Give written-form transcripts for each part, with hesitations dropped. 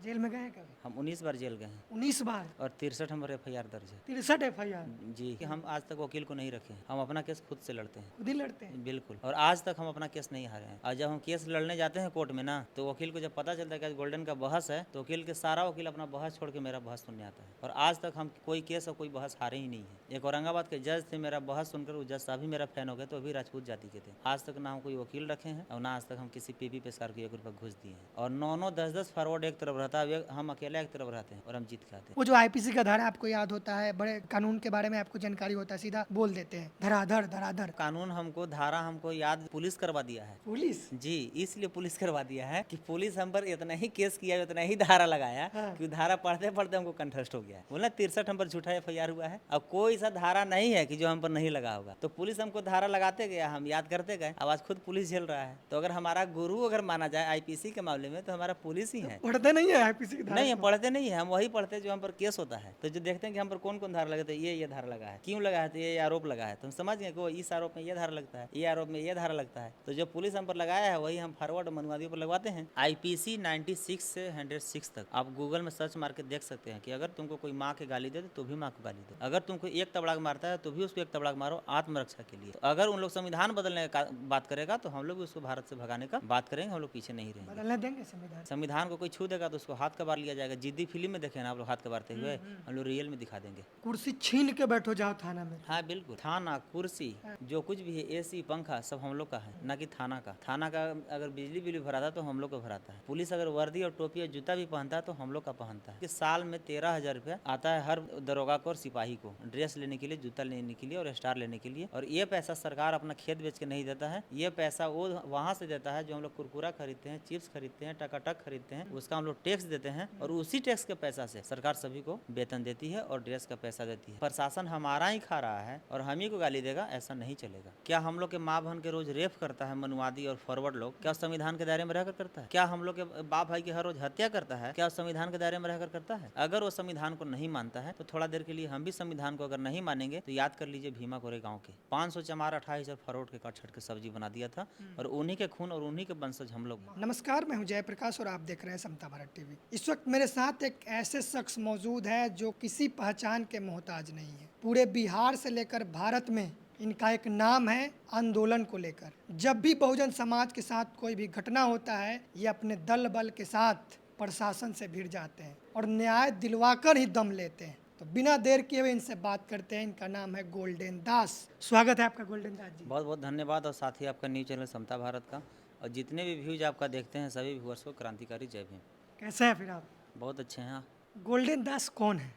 Jail में गए हैं कभी? हम 19 बार जेल गए हैं 19 बार? और 63 नंबर FIR दर्ज है। 63 FIR? जी, कि हम आज तक वकील को नहीं रखे हैं, हम अपना केस खुद से लड़ते हैं। खुद ही लड़ते हैं? बिल्कुल, और आज तक हम अपना केस नहीं हारे हैं। और जब हम केस लड़ने जाते हैं कोर्ट में ना, तो वकील को जब पता चलता है कि आज गोल्डन का बहस है, तो वकील के सारा वकील अपना बहस छोड़ के मेरा बहस सुनने आता है। और आज तक हम कोई केस और कोई बहस हारे ही नहीं है। एक औरंगाबाद के जज थे, मेरा बहस सुनकर वो जज साहब भी मेरा फैन हो गए, तो अभी राजपूत जाति के थे। आज तक ना हम कोई वकील रखे हैं और ना आज तक हम किसी PB पे सरकार को 1 रुपया घूस दिए हैं। और 9-9, 10-10 फॉरवर्ड एक तरफ रहता है, हम अकेला एक तरफ रहते हैं और हम जीत के आते हैं। वो जो IPC का धारा आपको याद होता है, बड़े कानून के बारे में आपको जानकारी होता है, सीधा बोल देते हैं धराधर धराधर। कानून हमको, धारा हमको याद पुलिस करवा दिया है। पुलिस? जी, इसलिए पुलिस करवा दिया है कि पुलिस हम पर इतना ही केस किया, इतना ही धारा लगाया हाँ। कि धारा पढ़ते पढ़ते हमको कंठस्थ हो गया है। बोला 63 नंबर झूठा FIR हुआ है। अब कोई सा धारा नहीं है कि जो हम पर नहीं लगा होगा, तो पुलिस हमको धारा लगाते गया, हम याद करते गए। अब आज खुद पुलिस झेल रहा है। तो अगर हमारा गुरु अगर माना जाए IPC के मामले में, तो हमारा पुलिस ही है। पढ़ते नहीं है IPC की धारा नहीं, हम को? पढ़ते नहीं है, हम वही पढ़ते हैं जो हम पर केस होता है। तो जो देखते हैं कि हम पर कौन कौन धारा लगा, तो ये धारा लगा है, क्यों लगा है, तो ये आरोप लगा है, तो हम समझ गए कि इस आरोप में ये धारा लगता है, ये आरोप में ये धारा लगता है। तो जो पुलिस हम पर लगाया है वही हम फॉरवर्ड मनुवादियों पर लगवाते हैं। IPC 96 से 106 तक आप गूगल में सर्च मार के देख सकते हैं कि अगर तुमको कोई माँ के गाली दे तो भी माँ को गाली दो, अगर तुमको एक तबड़ाक मारता है तो भी उसको एक तबड़ाक मारो आत्मरक्षा के लिए। तो अगर उन लोग संविधान बदलने का बात करेगा तो हम लोग भी उसको भारत से भगाने का बात करेंगे, हम लोग पीछे नहीं रहेंगे। बदलने देंगे संविधान? संविधान को कोई छू देगा तो उसको हाथ कबार लिया जाएगा। जिद्दी फिल्म में देखे ना आप लोग, हाथ कबारते हुए, हम लोग रियल में दिखा देंगे। कुर्सी छीन के बैठो जाओ थाना में। हाँ बिल्कुल, थाना, कुर्सी, जो कुछ भी है, AC, पंखा, सब हम लोग का है, ना कि थाना का। थाना का अगर बिजली बिल भराता तो हम लोग को भराता है। पुलिस अगर वर्दी और टोपी और जूता भी पहनता है तो हम लोग का पहनता है। कि साल में 13,000 रुपया आता है हर दरोगा को और सिपाही को, ड्रेस लेने के लिए, जूता लेने के लिए और स्टार लेने के लिए। और ये पैसा सरकार अपना खेत बेच के नहीं देता है, ये पैसा वो वहाँ से देता है जो हम लोग कुरकुरा खरीदते हैं, चिप्स खरीदते हैं, टकाटक खरीदते हैं, उसका हम लोग टैक्स देते हैं। और उसी टैक्स के पैसा से सरकार सभी को वेतन देती है और ड्रेस का पैसा देती है। प्रशासन हमारा ही खा रहा है और हम ही को गाली देगा, ऐसा नहीं चलेगा। क्या हम लोग के माँ बहन के रोज रेप करता है मनुवादी और फॉरवर्ड लोग, क्या संविधान के दायरे में रहकर करता है? क्या हम लोग के बाप भाई की हर रोज हत्या करता है, क्या संविधान के दायरे में रहकर करता है? अगर वो संविधान को नहीं मानता है तो थोड़ा देर के लिए हम भी संविधान को अगर नहीं मानेंगे तो याद कर लीजिए भीमा कोरे गाँव के 500 चमार 28 और फरोट के काट छट के सब्जी बना दिया था, और उन्हीं के खून और उन्हीं के वंशज हम लोग। नमस्कार, मैं हूं जयप्रकाश और आप देख रहे हैं समता भारत टीवी। इस वक्त मेरे साथ एक ऐसे शख्स मौजूद है जो किसी पहचान के मोहताज नहीं है। पूरे बिहार से लेकर भारत में इनका एक नाम है आंदोलन को लेकर। जब भी बहुजन समाज के साथ कोई भी घटना होता है, ये अपने दल बल के साथ प्रशासन से भिड़ जाते हैं और न्याय दिलवाकर ही दम लेते हैं। तो बिना देर किए हुए इनसे बात करते हैं। इनका नाम है गोल्डन दास। स्वागत है आपका गोल्डन दास जी। बहुत बहुत धन्यवाद। और साथ ही आपका न्यूज चैनल समता भारत का और जितने भी व्यूज आपका देखते हैं सभी व्यूअर्स को क्रांतिकारी जय भीम। कैसे हैं फिर आप? बहुत अच्छे हैं। गोल्डन दास कौन है?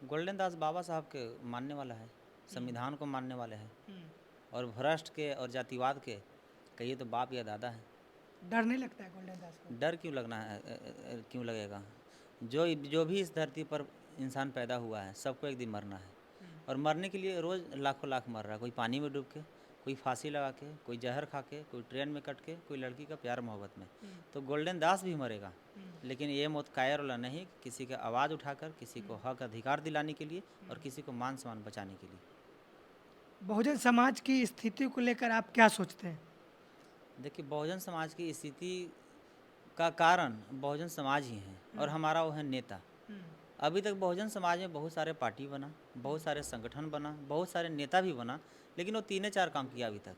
गोल्डन दास बाबा साहब के मानने वाला है, संविधान को मानने वाले हैं और भ्रष्ट के और जातिवाद के कहिए तो बाप या दादा है। डर नहीं लगता है गोल्डन दास को? डर क्यों लगना है, क्यों लगेगा? जो भी इस धरती पर इंसान पैदा हुआ है सबको एक दिन मरना है, और मरने के लिए रोज़ लाखों लाख मर रहा है। कोई पानी में डूब के, कोई फांसी लगा के, कोई जहर खा के, कोई ट्रेन में कट के, कोई लड़की का प्यार मोहब्बत में। तो गोल्डन दास भी मरेगा, लेकिन ये मौत कायर वाला नहीं, किसी का आवाज़ उठाकर, किसी को हक अधिकार दिलाने के लिए और किसी को मान सम्मान बचाने के लिए। बहुजन समाज की स्थिति को लेकर आप क्या सोचते हैं? देखिए, बहुजन समाज की स्थिति का कारण बहुजन समाज ही है और हमारा वो है नेता। अभी तक बहुजन समाज में बहुत सारे पार्टी बना, बहुत सारे संगठन बना, बहुत सारे नेता भी बना, लेकिन वो 3-4 काम किया अभी तक।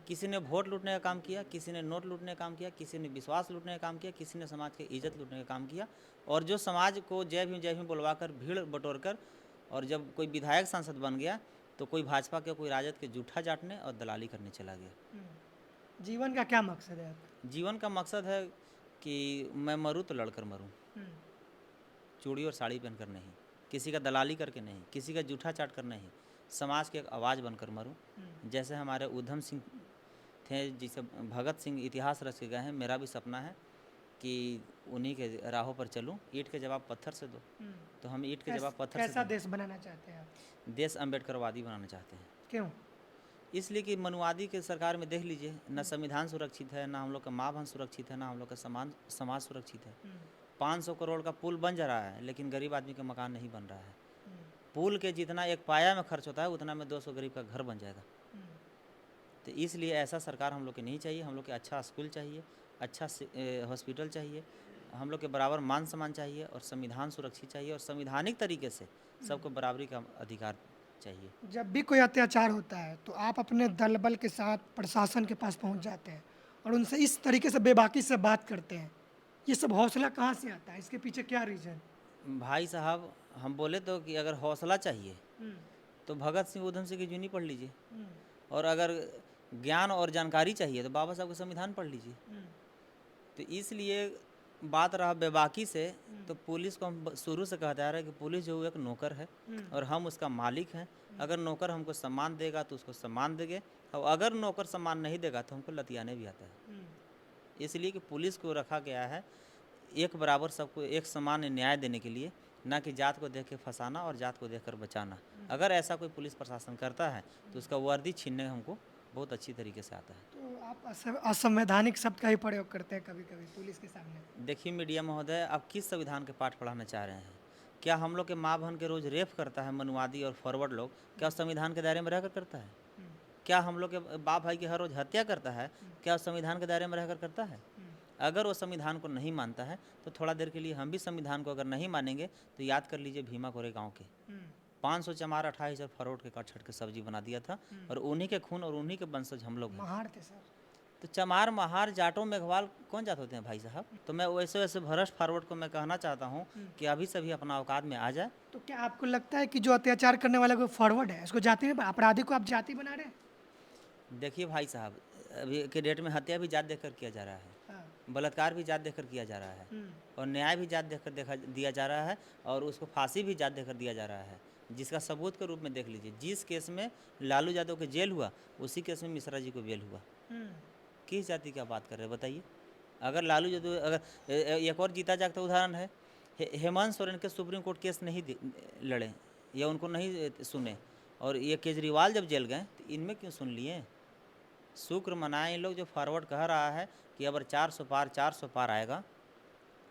किसी ने वोट लूटने का काम किया, किसी ने नोट लूटने का काम किया, किसी ने विश्वास लूटने का काम किया, किसी ने समाज की इज्जत लूटने का काम किया। और जो समाज को जय भीम बुलवा कर, भीड़ बटोर कर, और जब कोई विधायक सांसद बन गया तो कोई भाजपा के, कोई राजद के जूठा चाटने और दलाली करने चला गया। जीवन का क्या मकसद है आपका? जीवन का मकसद है कि मैं मरूँ तो लड़कर मरूँ, चूड़ी और साड़ी पहनकर नहीं, किसी का दलाली करके नहीं, किसी का जूठा चाट कर नहीं, समाज की एक आवाज़ बनकर मरूं। जैसे हमारे उधम सिंह थे, जिसे भगत सिंह इतिहास रच के गए हैं, मेरा भी सपना है कि उन्हीं के राहों पर चलूं। ईंट के जवाब पत्थर से दो, तो हम ईंट के जवाब पत्थर से कैसा दें। देश बनाना चाहते हैं आप? देश अम्बेडकरवादी बनाना चाहते हैं। क्यों? इसलिए कि मनुवादी के सरकार में देख लीजिए, न संविधान सुरक्षित है, ना हम लोग का माँ बहन सुरक्षित है, ना हम लोग का समाज सुरक्षित है। 500 करोड़ का पुल बन जा रहा है, लेकिन गरीब आदमी का मकान नहीं बन रहा है। पुल के जितना एक पाया में खर्च होता है उतना में 200 गरीब का घर बन जाएगा। तो इसलिए ऐसा सरकार हम लोग के नहीं चाहिए। हम लोग के अच्छा स्कूल चाहिए, अच्छा हॉस्पिटल चाहिए, हम लोग के बराबर मान सम्मान चाहिए और संविधान सुरक्षित चाहिए और संवैधानिक तरीके से सबको बराबरी का अधिकार चाहिए। जब भी कोई अत्याचार होता है तो आप अपने दल बल के साथ प्रशासन के पास पहुंच जाते हैं और उनसे इस तरीके से बेबाकी से बात करते हैं, ये सब हौसला कहाँ से आता है? इसके पीछे क्या रीज़न? भाई साहब, हम बोले तो कि अगर हौसला चाहिए तो भगत सिंह उधम सिंह की जीवनी पढ़ लीजिए, और अगर ज्ञान और जानकारी चाहिए तो बाबा साहब का संविधान पढ़ लीजिए। तो इसलिए बात रहा बेबाकी से, तो पुलिस को हम शुरू से कहते आ रहे हैं कि पुलिस जो एक नौकर है और हम उसका मालिक हैं। अगर नौकर हमको सम्मान देगा तो उसको सम्मान देंगे, और अगर नौकर सम्मान नहीं देगा तो हमको लतियाने भी आता है। इसलिए कि पुलिस को रखा गया है एक बराबर सबको एक समान न्याय देने के लिए, ना कि जात को देख के फंसाना और जात को देखकर बचाना। अगर ऐसा कोई पुलिस प्रशासन करता है तो उसका वर्दी छीनने हमको बहुत अच्छी तरीके से आता है। तो आप असंवैधानिक शब्द का ही प्रयोग करते हैं कभी कभी पुलिस के सामने। देखिए मीडिया महोदय, आप किस संविधान के पाठ पढ़ाना चाह रहे हैं? क्या हम लोग के माँ बहन के रोज़ रेप करता है मनुवादी और फॉरवर्ड लोग, क्या उस संविधान के दायरे में रहकर करता है? क्या हम लोग के बाप भाई की हर रोज़ हत्या करता है, क्या उस संविधान के दायरे में रहकर करता है? अगर वो संविधान को नहीं मानता है तो थोड़ा देर के लिए हम भी संविधान को अगर नहीं मानेंगे तो याद कर लीजिए भीमा कोरे गाँव के 500 चमार 28 फरोट के कट छट के सब्जी बना दिया था, और उन्हीं के खून और उन्हीं के वंशज हम लोग हैं। महार थे सर। तो चमार महार जाटों मेघवाल कौन जात होते हैं भाई साहब? तो मैं वैसे वैसे भ्रष्ट फॉरवर्ड को मैं कहना चाहता हूँ कि अभी सभी अपना औकात में आ जाए। तो क्या आपको लगता है कि जो अत्याचार करने वाला कोई फॉरवर्ड है उसको जाति में, अपराधी को आप जाति बना रहे हैं? देखिए भाई साहब, अभी के डेट में हत्या भी जात देखकर किया जा रहा है, हाँ। बलात्कार भी जात देखकर किया जा रहा है, और न्याय भी जात देखकर दिया जा रहा है, और उसको फांसी भी जात देखकर दिया जा रहा है। जिसका सबूत के रूप में देख लीजिए, जिस केस में लालू यादव को जेल हुआ उसी केस में मिश्रा जी को बेल हुआ। किस जाति की आप बात कर रहे हैं बताइए? अगर लालू यादव, अगर एक और जीता जागता उदाहरण है, हेमंत सोरेन के सुप्रीम कोर्ट केस नहीं लड़े या उनको नहीं सुने, और ये केजरीवाल जब जेल गए तो इनमें क्यों सुन लिए? शुक्र मनाए इन लोग जो फॉरवर्ड कह रहा है कि अगर 400 पार आएगा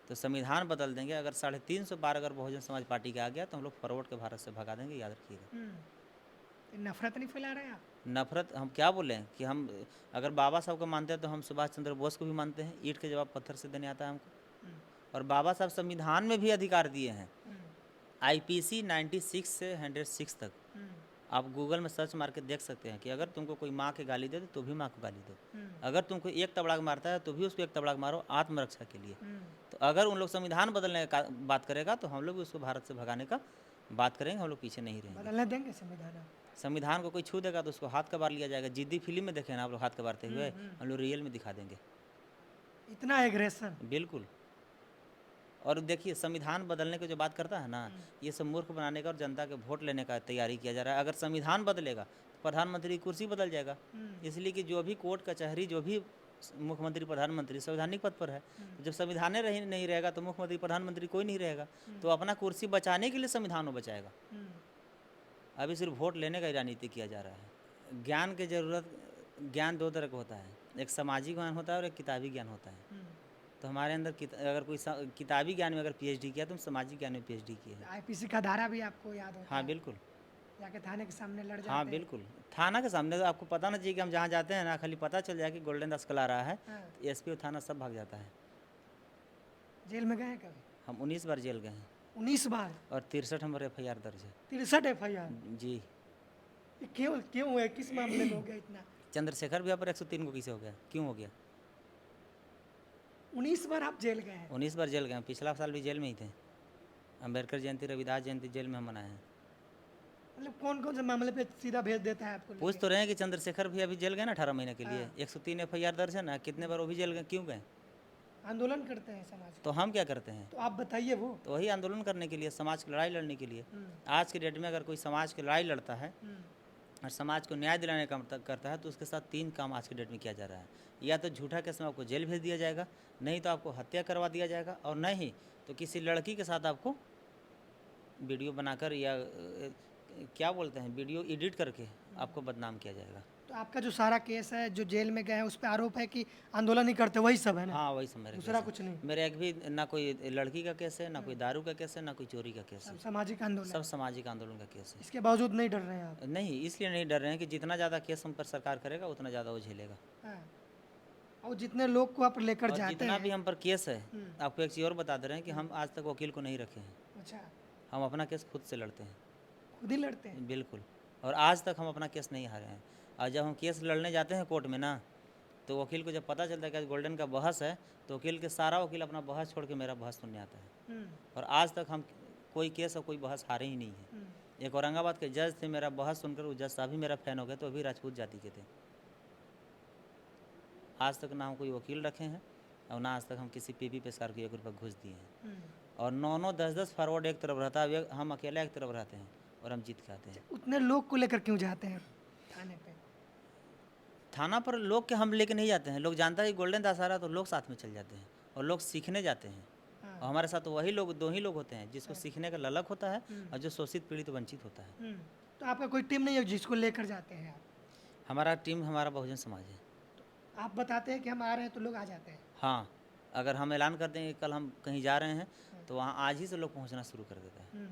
तो संविधान बदल देंगे। अगर 350 पार अगर बहुजन समाज पार्टी का आ गया तो हम लोग फॉरवर्ड के भारत से भगा देंगे, याद रखिएगा। नफरत नहीं फैला रहे आप? नफरत हम क्या बोलें कि हम अगर बाबा साहब को मानते हैं तो हम सुभाष चंद्र बोस को भी मानते हैं। ईंट के जवाब पत्थर से देने आता है हमको। और बाबा साहब संविधान में भी अधिकार दिए हैं, IPC 96 से 106 तक। आप गूगल में सर्च मार के देख सकते हैं कि अगर तुमको कोई माँ के गाली दे तो भी माँ को गाली दो, अगर तुमको एक तबड़ाक मारता है तो भी उसको एक तबड़ाक मारो आत्मरक्षा के लिए। तो अगर उन लोग संविधान बदलने का बात करेगा तो हम लोग भी उसको भारत से भगाने का बात करेंगे, हम लोग पीछे नहीं रहेंगे। बदलने देंगे संविधान? संविधान को कोई छू देगा तो उसको हाथ कबार लिया जाएगा। जिद्दी फिल्म में देखे ना आप लोग हाथ कबारते हुए, हम लोग रियल में दिखा देंगे। इतना एग्रेशन? बिल्कुल। और देखिए संविधान बदलने की जो बात करता है ना, ये सब मूर्ख बनाने का और जनता के वोट लेने का तैयारी किया जा रहा है। अगर संविधान बदलेगा तो प्रधानमंत्री की कुर्सी बदल जाएगा, इसलिए कि जो भी कोर्ट कचहरी, जो भी मुख्यमंत्री प्रधानमंत्री संवैधानिक पद पर है, जब संविधान नहीं रहेगा तो मुख्यमंत्री प्रधानमंत्री कोई नहीं रहेगा, तो अपना कुर्सी बचाने के लिए संविधान वो बचाएगा। अभी सिर्फ वोट लेने का ही राजनीति किया जा रहा है। ज्ञान की ज़रूरत, ज्ञान दो तरह का होता है, एक सामाजिक ज्ञान होता है और एक किताबी ज्ञान होता है। तो हमारे अंदर अगर कोई किताबी ज्ञान में अगर PhD किया तो हम सामाजिक ज्ञान में PhD किए हैं। IPC का धारा भी आपको याद होता है? हाँ बिल्कुल। जाके थाने के सामने लड़ जाते हाँ हैं? बिल्कुल, थाना के सामने तो आपको पता ना चाहिए कि हम जहाँ जाते हैं ना, खाली पता चल जाए कि गोल्डन दास कल आ रहा है, SP और थाना सब भाग जाता है। जेल में गए हैं कभी? हम 19 बार जेल गए हैं। 19 बार? और 63 नंबर FIR दर्ज है। 63 FIR? जी। ये क्यों है, किस मामले में हो गया इतना? चंद्रशेखर भैया पर 103 को किसे हो गया, क्यों हो गया? 19 बार आप जेल गए हैं? 19 बार जेल गए हैं। पिछला साल भी जेल में ही थे। अम्बेडकर जयंती, रविदास जयंती जेल में हम मनाए हैं। मतलब कौन कौन से मामले पे सीधा भेज देता है आपको? पूछ तो रहे हैं कि चंद्रशेखर भी अभी जेल गए ना 18 महीने के लिए। 103 FIR दर्ज है ना, कितने बार वो भी जेल गए, क्यों गए? आंदोलन करते हैं समाज? तो हम क्या करते हैं? तो आप बताइए। वो तो वही आंदोलन करने के लिए, समाज की लड़ाई लड़ने के लिए। आज के डेट में अगर कोई समाज की लड़ाई लड़ता है और समाज को न्याय दिलाने का करता है तो उसके साथ 3 काम आज के डेट में किया जा रहा है। या तो झूठा केस में आपको जेल भेज दिया जाएगा, नहीं तो आपको हत्या करवा दिया जाएगा, और नहीं तो किसी लड़की के साथ आपको वीडियो बनाकर या क्या बोलते हैं, वीडियो एडिट करके आपको बदनाम किया जाएगा। तो आपका जो सारा केस है, जो जेल में गए हैं, उस पर आरोप है कि आंदोलन नहीं करते, वही सब है ना? हाँ वही सब मेरे दूसरा कुछ नहीं? मेरे एक भी ना कोई लड़की का केस है, ना कोई दारू का केस है, ना कोई चोरी का केस है। सामाजिक आंदोलन? सब सामाजिक आंदोलन का केस है। इसके बावजूद नहीं डर रहे हैं आप? नहीं, इसलिए नहीं डर रहे हैं कि जितना ज़्यादा केस हम पर सरकार करेगा उतना ज़्यादा वो झेलेगा। और जितने लोग को आप लेकर और जाते जितना हैं। भी हम पर केस है, आपको एक चीज़ और बता दे रहे हैं कि हम आज तक वकील को नहीं रखे हैं। अच्छा, हम अपना केस खुद से लड़ते हैं। खुद ही लड़ते हैं। बिल्कुल। और आज तक हम अपना केस नहीं हारे हैं। और जब हम केस लड़ने जाते हैं कोर्ट में ना, तो वकील को जब पता चलता है कि आज गोल्डन का बहस है, तो वकील के सारा वकील अपना बहस छोड़ के मेरा बहस सुनने आता है। हम्म, और आज तक हम कोई केस और कोई बहस हारे ही नहीं है। एक औरंगाबाद के जज थे, मेरा बहस सुनकर वो जज साहब भी मेरा फ़ैन हो गए, तो अभी राजपूत जाति के थे। आज तक ना हम कोई वकील रखे हैं और ना आज तक हम किसी पीपी पेशकार को 1 रुपया घूस दिए हैं। और 9-9, 10-10 फॉरवर्ड एक तरफ रहता है, अब हम अकेला एक तरफ रहते हैं और हम जीत के आते हैं। उतने लोग को लेकर क्यों जाते हैं थाने पे? थाना पर लोग के हम लेके नहीं जाते हैं। लोग जानता है कि गोल्डन दास आ रहा है, तो लोग साथ में चल जाते हैं और लोग सीखने जाते हैं। और हमारे साथ वही लोग, 2 ही लोग होते हैं, जिसको सीखने का ललक होता है और जो शोषित पीड़ित वंचित होता है। तो आपका कोई टीम नहीं है जिसको लेकर जाते हैं आप? हमारा टीम हमारा बहुजन समाज है। आप बताते हैं कि हम आ रहे हैं तो लोग आ जाते हैं। हाँ, अगर हम ऐलान कर दें कि कल हम कहीं जा रहे हैं, तो वहाँ आज ही से लोग पहुँचना शुरू कर देता है।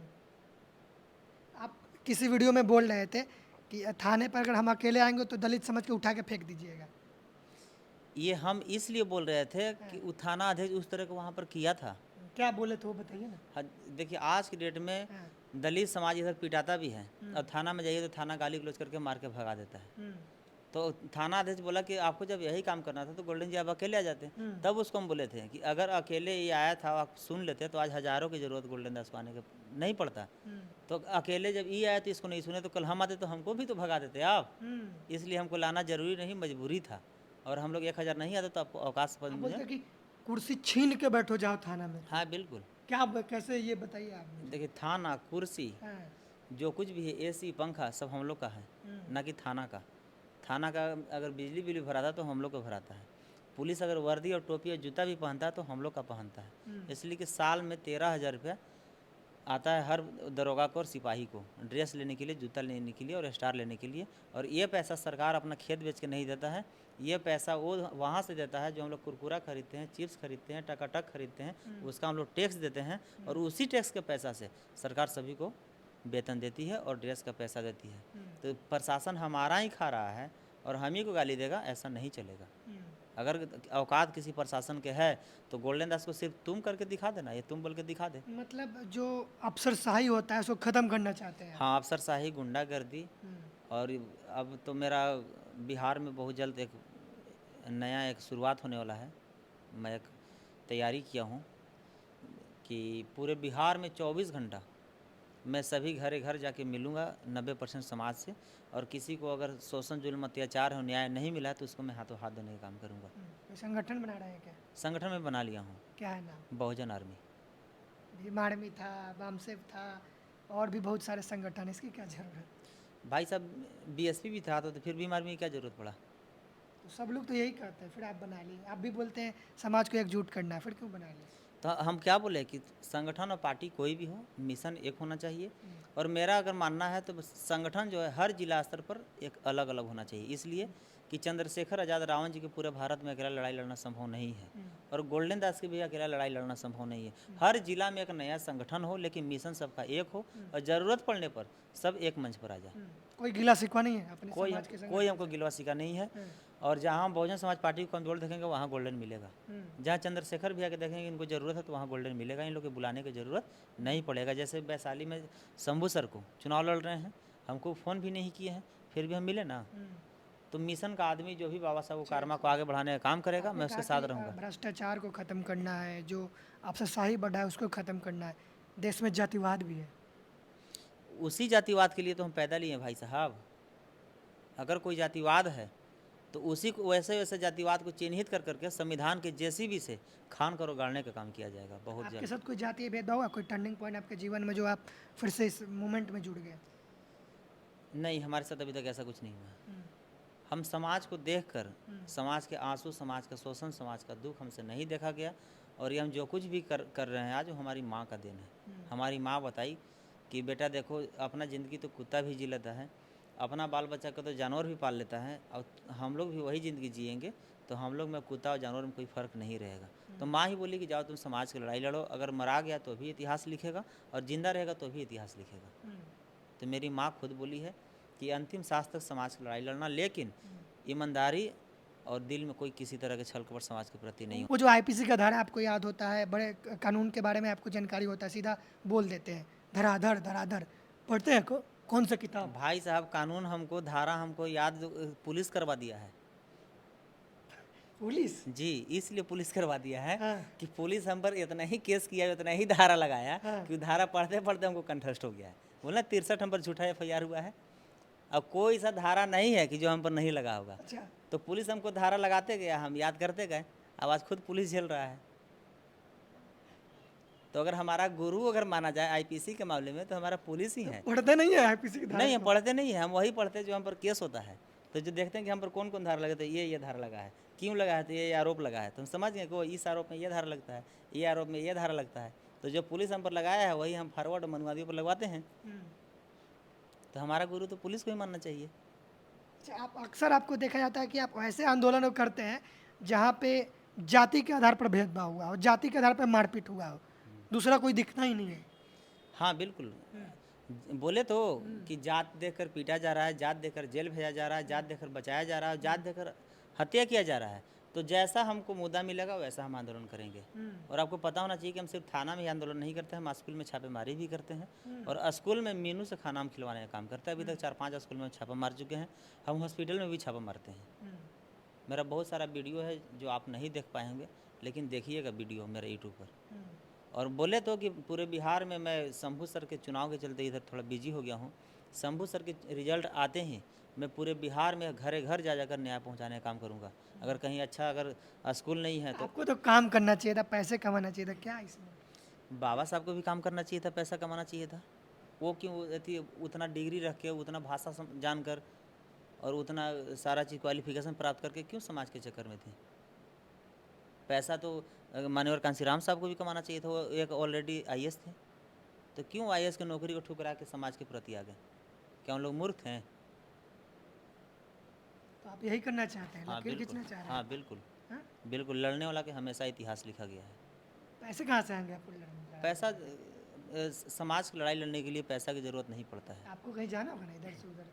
आप किसी वीडियो में बोल रहे थे कि थाने पर अगर हम अकेले आएंगे तो दलित समझ के उठा के फेंक दीजिएगा। ये हम इसलिए बोल रहे थे कि वो थाना अध्यक्ष उस तरह का वहाँ पर किया था। क्या बोले थे वो बताइए ना। हाँ, देखिए आज की डेट में दलित समाज इधर पिटाता भी है और थाना में जाइए तो थाना गाली गलौज करके मार के भगा देता है। तो थाना अध्यक्ष बोला कि आपको जब यही काम करना था तो गोल्डन जी आप अकेले आ जाते। तब उसको हम बोले थे कि अगर अकेले ये आया था, आप सुन लेते, तो आज हज़ारों की ज़रूरत गोल्डन दास को आने के नहीं पड़ता। तो अकेले जब ये आया तो इसको नहीं सुने, तो कल हम आते तो हमको भी तो भगा देते आप। इसलिए हमको लाना ज़रूरी नहीं, मजबूरी था। और हम लोग 1000 नहीं आते तो आपको अवकाश पर आप बोलते हैं कि कुर्सी छीन के बैठो जाओ थाना में। हाँ बिल्कुल। क्या कैसे ये बताइए आप मुझे। देखिए थाना, कुर्सी, हाँ, जो कुछ भी है, एसी, पंखा, सब हम लोग का है, ना कि थाना का। थाना का अगर बिजली बिल भी भराता तो हम लोग का भराता है। पुलिस अगर वर्दी और टोपी और जूता भी पहनता है तो हम लोग का पहनता है। इसलिए कि साल में 13,000 रुपया आता है हर दरोगा को और सिपाही को, ड्रेस लेने के लिए, जूता लेने के लिए और स्टार लेने के लिए। और ये पैसा सरकार अपना खेत बेच के नहीं देता है, ये पैसा वो वहाँ से देता है जो हम लोग कुरकुरा खरीदते हैं, चिप्स खरीदते हैं, टकाटक खरीदते हैं, उसका हम लोग टैक्स देते हैं। और उसी टैक्स के पैसा से सरकार सभी को वेतन देती है और ड्रेस का पैसा देती है। तो प्रशासन हमारा ही खा रहा है और हम ही को गाली देगा, ऐसा नहीं चलेगा। अगर औकात किसी प्रशासन के है तो गोल्डन दास को सिर्फ तुम करके दिखा देना, ये तुम बोल के दिखा दे। मतलब जो अफसरशाही होता है उसको ख़त्म करना चाहते हैं। हाँ, अफसरशाही, गुंडागर्दी। और अब तो मेरा बिहार में बहुत जल्द एक नया एक शुरुआत होने वाला है। मैं एक तैयारी किया हूँ कि पूरे बिहार में 24 घंटा मैं सभी घरे घर जाके मिलूँगा 90% समाज से। और किसी को अगर शोषण, जुल्म, अत्याचार और न्याय नहीं मिला तो उसको मैं हाथों हाथ देने का काम करूँगा। कोई संगठन बना रहे हैं क्या? संगठन में बना लिया हूँ, क्या है नाम? बहुजन आर्मी। भीम आर्मी था, वामसेव था और भी बहुत सारे संगठन, इसकी क्या ज़रूरत? भाई साहब बीएसपी भी था तो फिर भी आर्मी की क्या ज़रूरत पड़ा? तो सब लोग तो यही कहते हैं, फिर आप बना लिए। आप भी बोलते हैं समाज को एकजुट करना है, फिर क्यों बना लिए? तो हम क्या बोले कि संगठन और पार्टी कोई भी हो, मिशन एक होना चाहिए। और मेरा अगर मानना है तो संगठन जो है हर जिला स्तर पर एक अलग अलग होना चाहिए। इसलिए कि चंद्रशेखर आज़ाद, रावण जी के पूरे भारत में अकेला लड़ाई लड़ना संभव नहीं है और गोल्डन दास के भी अकेला लड़ाई लड़ना संभव नहीं है। हर जिला में एक नया संगठन हो, लेकिन मिशन सबका एक हो और ज़रूरत पड़ने पर सब एक मंच पर आ जाए। कोई गिला शिकवा नहीं है अपने समाज के कोई हमको गिलवा शिका नहीं है। और जहाँ हम बहुजन समाज पार्टी को कमजोर देखेंगे वहाँ गोल्डन मिलेगा। जहाँ चंद्रशेखर भैया के देखेंगे इनको ज़रूरत है तो वहाँ गोल्डन मिलेगा। इन लोग के बुलाने की ज़रूरत नहीं पड़ेगा। जैसे वैशाली में शंभू सर को चुनाव लड़ रहे हैं, हमको फ़ोन भी नहीं किए हैं, फिर भी हम मिले ना। तो मिशन का आदमी जो भी बाबा साहब कारमा को आगे बढ़ाने का काम करेगा, मैं उसके साथ रहूँगा। भ्रष्टाचार को ख़त्म करना है, जो अफसरशाही बढ़ा है उसको ख़त्म करना है, देश में जातिवाद भी है। उसी जातिवाद के लिए तो हम पैदा लिए हैं भाई साहब। अगर कोई जातिवाद है तो उसी को वैसे वैसे जातिवाद को चिन्हित कर करके संविधान के जेसीबी से खान कर उगाड़ने का काम किया जाएगा बहुत आपके जल्द। साथ कोई जातीय भेदभाव हुआ, कोई टर्निंग पॉइंट आपके जीवन में जो आप फिर से इस मूवमेंट में जुड़ गए? नहीं, हमारे साथ अभी तक ऐसा कुछ नहीं हुआ। हम समाज को देखकर, समाज के आंसू, समाज का शोषण, समाज का दुख हमसे नहीं देखा गया। और ये हम जो कुछ भी कर रहे हैं आज, वो हमारी माँ का देन है। हमारी माँ बताई कि बेटा देखो, अपना ज़िंदगी तो कुत्ता भी जी लेता है, अपना बाल बच्चा का तो जानवर भी पाल लेता है, और हम लोग भी वही ज़िंदगी जिएंगे तो हम लोग में कुत्ता और जानवर में कोई फ़र्क नहीं रहेगा। तो माँ ही बोली कि जाओ तुम समाज की लड़ाई लड़ो, अगर मरा गया तो भी इतिहास लिखेगा और ज़िंदा रहेगा तो भी इतिहास लिखेगा। तो मेरी माँ खुद बोली है कि अंतिम सांस तक समाज की लड़ाई लड़ना, लेकिन ईमानदारी और दिल में कोई किसी तरह के छल कपट समाज के प्रति नहीं हो। वो जो आईपीसी का धारा आपको याद होता है, बड़े कानून के बारे में आपको जानकारी होता है, सीधा बोल देते हैं धराधर धराधर, पढ़ते हैं कौन सा किताब? भाई साहब कानून हमको, धारा हमको याद पुलिस करवा दिया है पुलिस? जी, इसलिए पुलिस करवा दिया है हाँ। कि पुलिस हम पर इतना ही केस किया, इतना ही धारा लगाया हाँ। कि धारा पढ़ते पढ़ते हमको कंठस्थ हो गया है। बोला 63 हम पर झूठा FIR हुआ है। अब कोई सा धारा नहीं है कि जो हम पर नहीं लगा होगा। अच्छा, तो पुलिस हमको धारा लगाते गया, हम याद करते गए, अब आज खुद पुलिस झेल रहा है। तो अगर हमारा गुरु अगर माना जाए IPC के मामले में तो हमारा पुलिस ही है। पढ़ते नहीं है आईपीसी की धारा? नहीं, हम पढ़ते नहीं है, हम वही पढ़ते जो हम पर केस होता है। तो जो देखते हैं कि हम पर कौन कौन धारा लगे, तो ये धारा लगा है, क्यों लगा है, तो ये आरोप लगा है, तो हम समझ गए कि इस आरोप में ये धारा लगता है, ये आरोप में ये धारा लगता है। तो जो पुलिस हम पर लगाया है वही हम फॉरवर्ड मनुवादियों पर लगवाते हैं। तो हमारा गुरु तो पुलिस को ही मानना चाहिए। अच्छा, आप अक्सर आपको देखा जाता है कि आप ऐसे आंदोलन करते हैं जहाँ पे जाति के आधार पर भेदभाव हुआ हो, जाति के आधार पर मारपीट हुआ हो, दूसरा कोई दिखता ही नहीं है। हाँ बिल्कुल, बोले तो कि जात देखकर पीटा जा रहा है, जात देखकर जेल भेजा जा रहा है, जात देखकर बचाया जा रहा है, जात देखकर हत्या किया जा रहा है। तो जैसा हमको मुद्दा मिलेगा वैसा हम आंदोलन करेंगे। और आपको पता होना चाहिए कि हम सिर्फ थाना में ही आंदोलन नहीं करते हैं, हम स्कूल में छापेमारी भी करते हैं। और स्कूल में मीनू से खाना हम खिलवाने का काम करते हैं। अभी तक 4-5 स्कूल में छापा मार चुके हैं। हम हॉस्पिटल में भी छापा मारते हैं। मेरा बहुत सारा वीडियो है जो आप नहीं देख पाए होंगे, लेकिन देखिएगा वीडियो मेरे यूट्यूब पर। और बोले तो कि पूरे बिहार में मैं शंभू सर के चुनाव के चलते इधर थोड़ा बिजी हो गया हूँ। शंभू सर के रिजल्ट आते ही मैं पूरे बिहार में घरे घर जा जाकर न्याय पहुँचाने का काम करूँगा। अगर कहीं अच्छा अगर स्कूल नहीं है तो आपको तो काम करना चाहिए था, पैसे कमाना चाहिए था, क्या इसमें? बाबा साहब को भी काम करना चाहिए था, पैसा कमाना चाहिए था। वो क्यों उतना डिग्री रख के, उतना भाषा जानकर और उतना सारा चीज़ क्वालिफिकेशन प्राप्त करके क्यों समाज के चक्कर में थे? पैसा तो मान्यवर कांशीराम साहब को भी कमाना चाहिए था, वो एक ऑलरेडी IAS थे। तो क्यों IAS की नौकरी को ठुकरा के समाज के प्रति आ गए? क्या उन लोग मूर्ख हैं? तो आप यही करना चाहते हैं, हाँ लकीर बिल्कुल, खींचना चाह रहे हाँ हैं? बिल्कुल, हाँ? बिल्कुल। लड़ने वाला के हमेशा इतिहास लिखा गया है। पैसे कहाँ से आएंगे आपको लड़ने? पैसा समाज की लड़ाई लड़ने के लिए पैसा की ज़रूरत नहीं पड़ता है। आपको कहीं जाना होगा ना, इधर से उधर?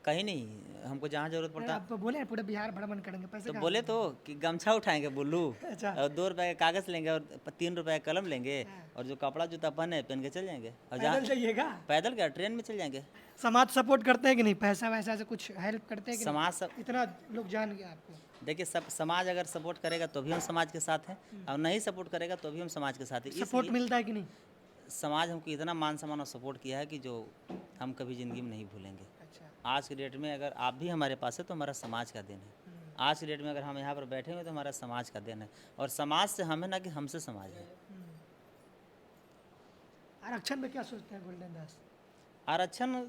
कहीं नहीं, हमको जहाँ ज़रूरत पड़ता है। आप बोले पूरे बिहार भ्रमण करेंगे, पैसे तो कहाँ बोले से तो कि गमछा उठाएंगे बुल्लू, अच्छा। और 2 रुपए का कागज़ लेंगे और 3 रुपए का कलम लेंगे, हाँ। और जो कपड़ा जूता पहन के चल जाएंगे। और पैदल जाइएगा? पैदल क्या, ट्रेन में चल जाएंगे। समाज सपोर्ट करते हैं कि नहीं? पैसा वैसा से कुछ हेल्प करते हैं कि नहीं? समाज सब, इतना लोग जान गया आपको। देखिए सब समाज अगर सपोर्ट करेगा तो भी हम समाज के साथ हैं, और नहीं सपोर्ट करेगा तो भी हम समाज के साथ हैं। सपोर्ट इसलिए मिलता है कि नहीं? समाज हमको इतना मान सम्मान और सपोर्ट किया है कि जो हम कभी ज़िंदगी में नहीं भूलेंगे। अच्छा। आज की डेट में अगर आप भी हमारे पास है तो हमारा समाज का देन है। आज की डेट में अगर हम यहाँ पर बैठे हुए तो हमारा समाज का देन है, और समाज से हम है ना कि हमसे समाज है। आरक्षण में क्या सोचते हैं गोल्डन दास? आरक्षण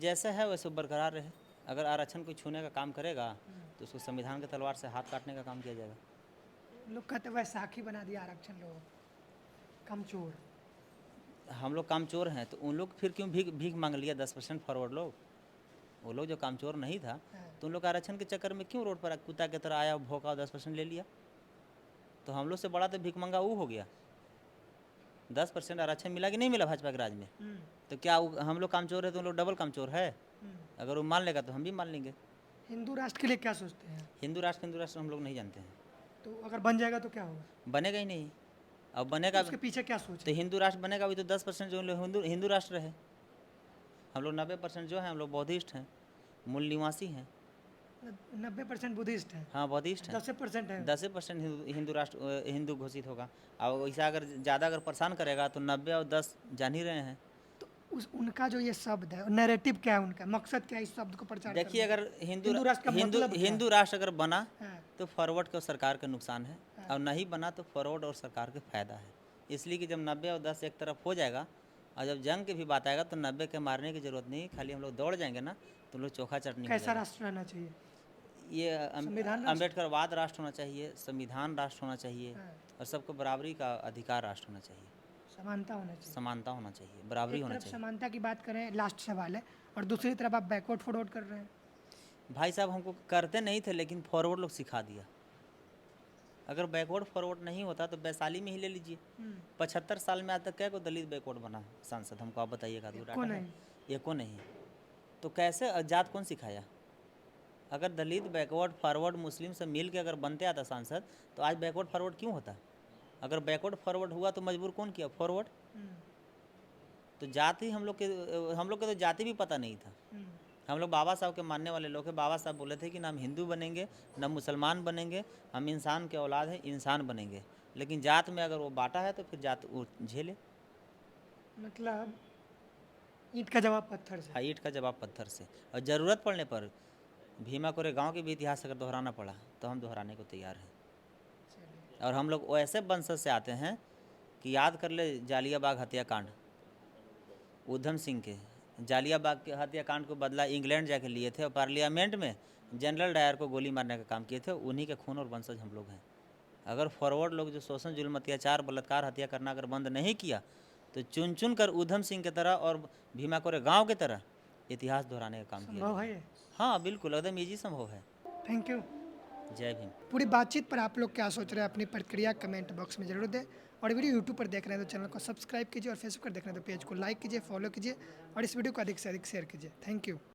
जैसा है वैसे बरकरार रहे। अगर आरक्षण कोई छूने का काम करेगा तो उसको संविधान के तलवार से हाथ काटने का काम किया जाएगा। लोग कहते हैं वैसाखी बना दिया आरक्षण, लोग कम चोर। हम लोग कामचोर हैं तो उन लोग फिर क्यों भीख मांग लिया 10% फॉरवर्ड लोग? वो लोग जो कामचोर नहीं था तो उन लोग आरक्षण के चक्कर में क्यों रोड पर कुत्ता की तरह आया, भौंका, 10% ले लिया? तो हम लोग से बड़ा तो भीख मंगा वो हो गया। 10% आरक्षण मिला कि नहीं मिला भाजपा के राज में? तो क्या हम लोग कामचोर है तो उन लोग डबल कामचोर है? अगर वो मान लेगा तो हम भी मान लेंगे। हिंदू राष्ट्र के लिए क्या सोचते हैं? हिंदू राष्ट्र हम लोग नहीं जानते हैं। तो अगर बन जाएगा तो क्या होगा? बनेगा ही नहीं। अब बनेगा उसके पीछे क्या सोच तो है? हिंदू राष्ट्र बनेगा भी तो 10% जो लोग हिंदू राष्ट्र है। हम लोग 90% जो है हम लोग बौद्धिस्ट हैं, मूल निवासी हैं। 90% बुद्धिस्ट है, हाँ बौद्धिस्ट हैं। 10% है। 10% हिंदू राष्ट्र हिंदू घोषित होगा। अब वैसा अगर ज़्यादा अगर परेशान करेगा तो 90 और 10 जान ही रहे हैं। तो उनका जो ये शब्द है, नैरेटिव क्या है, उनका मकसद क्या है इस शब्द को प्रचार देखिए करने का? अगर हिंदू राष्ट्र का मतलब क्या है? हिंदू राष्ट्र अगर बना हाँ। तो फॉरवर्ड को सरकार का नुकसान है, और नहीं बना तो फॉरवर्ड और सरकार का फ़ायदा है। इसलिए कि जब 90 और 10 एक तरफ हो जाएगा और जब जंग की भी बात आएगा तो 90 के मारने की ज़रूरत नहीं, खाली हम लोग दौड़ जाएंगे ना तो लोग चोखा चटनी हो कैसा जाएगा। राष्ट्र रहना चाहिए? ये संविधान राष्ट्र? अम्बेडकरवाद राष्ट्र होना चाहिए, संविधान राष्ट्र होना चाहिए, हाँ। और सबको बराबरी का अधिकार राष्ट्र होना चाहिए, समानता होना चाहिए। समानता होना चाहिए, बराबरी एक होना तरफ चाहिए। समानता की बात करें, लास्ट सवाल है, और दूसरी तरफ आप बैकवर्ड फॉरवर्ड कर रहे हैं। भाई साहब हमको करते नहीं थे लेकिन फॉरवर्ड लोग सिखा दिया। अगर बैकवर्ड फॉरवर्ड नहीं होता तो वैशाली में ही ले लीजिए, 75 साल में आज तक क्या को दलित बैकवर्ड बना सांसद? हमको आप बताइएगा। एको नहीं। एको नहीं तो कैसे जात कौन सिखाया? अगर दलित बैकवर्ड फॉरवर्ड मुस्लिम से मिल के अगर बनते आता सांसद तो आज बैकवर्ड फॉरवर्ड क्यों होता? अगर बैकवर्ड फॉरवर्ड हुआ तो मजबूर कौन किया? फॉरवर्ड। तो जाति हम लोग के तो जाति भी पता नहीं था। हम लोग बाबा साहब के मानने वाले लोग हैं। बाबा साहब बोले थे कि ना हम हिंदू बनेंगे ना मुसलमान बनेंगे, हम इंसान के औलाद हैं, इंसान बनेंगे। लेकिन जात में अगर वो बांटा है तो फिर जात वो झेले। मतलब ईंट का जवाब पत्थर से। हाँ, ईंट का जवाब पत्थर से। और ज़रूरत पड़ने पर भीमा कोरे गांव के भी इतिहास अगर दोहराना पड़ा तो हम दोहराने को तैयार हैं। और हम लोग ऐसे वंशज से आते हैं कि याद कर ले जालियाबाग हत्याकांड, उधम सिंह के जालियाबाग के हत्याकांड को बदला इंग्लैंड जाके लिए थे और पार्लियामेंट में जनरल डायर को गोली मारने का काम किए थे। उन्हीं के खून और वंशज हम लोग हैं। अगर फॉरवर्ड लोग जो शोषण जुल्म अत्याचार बलात्कार हत्या करना अगर बंद नहीं किया तो चुन चुन कर उधम सिंह की तरह और भीमा कोरे गांव की तरह इतिहास दोहराने का काम किया संभव गया। है ये? हाँ बिल्कुल, एकदम ईजी संभव है। Thank you. जय भीम। पूरी बातचीत पर आप लोग क्या सोच रहे हैं अपनी प्रतिक्रिया कमेंट बॉक्स में जरूर दें। और वीडियो यूट्यूब पर देख रहे हैं तो चैनल को सब्सक्राइब कीजिए और फेसबुक पर देख रहे हैं तो पेज को लाइक कीजिए, फॉलो कीजिए और इस वीडियो को अधिक से अधिक शेयर कीजिए। Thank you.